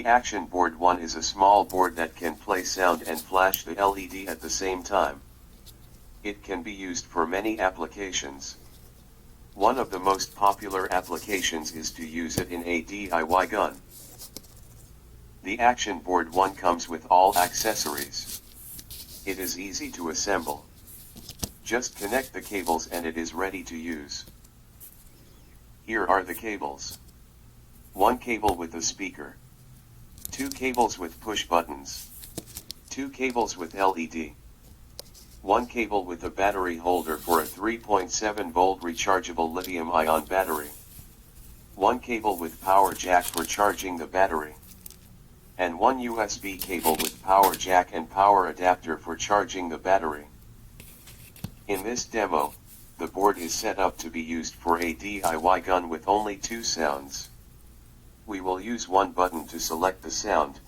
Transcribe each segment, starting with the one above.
The Action Board 1 is a small board that can play sound and flash the LED at the same time. It can be used for many applications. One of the most popular applications is to use it in a DIY gun. The Action Board 1 comes with all accessories. It is easy to assemble. Just connect the cables and it is ready to use. Here are the cables. One cable with a speaker. 2 cables with push buttons. 2 cables with LED. 1 cable with a battery holder for a 3.7 volt rechargeable lithium-ion battery. 1 cable with power jack for charging the battery. And 1 USB cable with power jack and power adapter for charging the battery. In this demo, the board is set up to be used for a DIY gun with only 2 sounds. We will use 1 button to select the sound,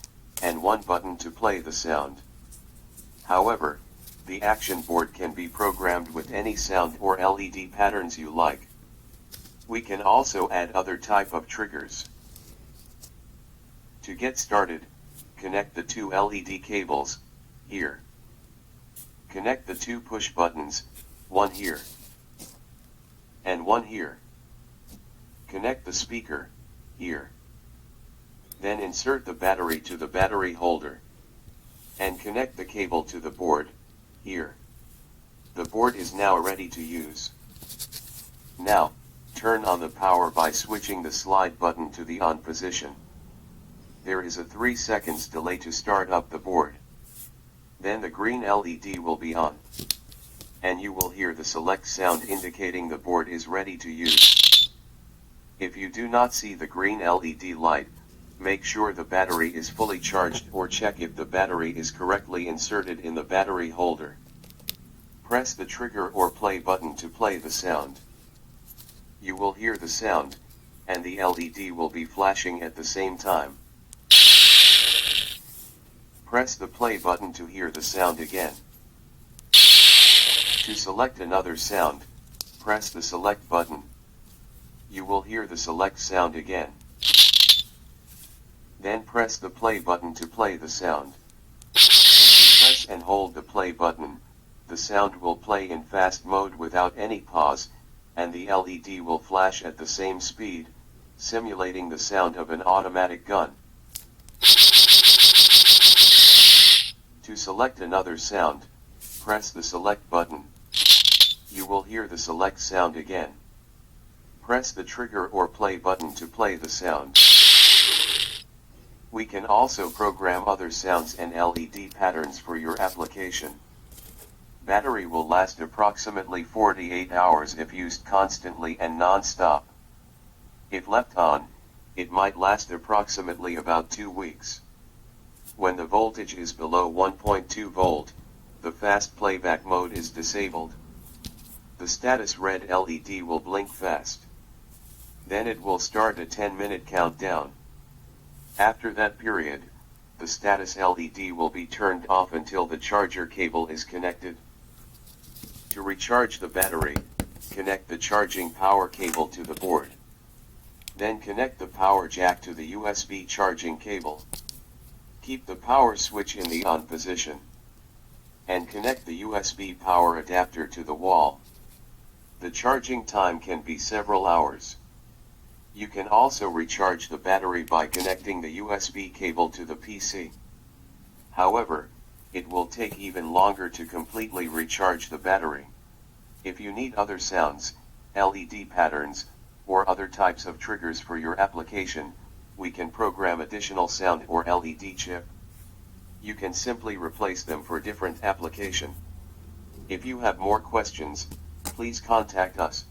and 1 button to play the sound. However, the Action Board can be programmed with any sound or LED patterns you like. We can also add other type of triggers. To get started, connect the 2 LED cables, here. Connect the 2 push buttons, one here, and one here. Connect the speaker, here. Then insert the battery to the battery holder. And connect the cable to the board, here. The board is now ready to use. Now, turn on the power by switching the slide button to the on position. There is a 3 seconds delay to start up the board. Then the green LED will be on. And you will hear the select sound indicating the board is ready to use. If you do not see the green LED light, make sure the battery is fully charged or check if the battery is correctly inserted in the battery holder. Press the trigger or play button to play the sound. You will hear the sound, and the LED will be flashing at the same time. Press the play button to hear the sound again. To select another sound, press the select button. You will hear the select sound again. Then press the play button to play the sound. If you press and hold the play button, the sound will play in fast mode without any pause, and the LED will flash at the same speed, simulating the sound of an automatic gun. To select another sound, press the select button. You will hear the select sound again. Press the trigger or play button to play the sound. We can also program other sounds and LED patterns for your application. Battery will last approximately 48 hours if used constantly and non-stop. If left on, it might last approximately about 2 weeks. When the voltage is below 1.2 volt, the fast playback mode is disabled. The status red LED will blink fast. Then it will start a 10-minute countdown. After that period, the status LED will be turned off until the charger cable is connected. To recharge the battery, connect the charging power cable to the board. Then connect the power jack to the USB charging cable. Keep the power switch in the on position. And connect the USB power adapter to the wall. The charging time can be several hours. You can also recharge the battery by connecting the USB cable to the PC. However, it will take even longer to completely recharge the battery. If you need other sounds, LED patterns, or other types of triggers for your application, we can program additional sound or LED chip. You can simply replace them for different application. If you have more questions, please contact us.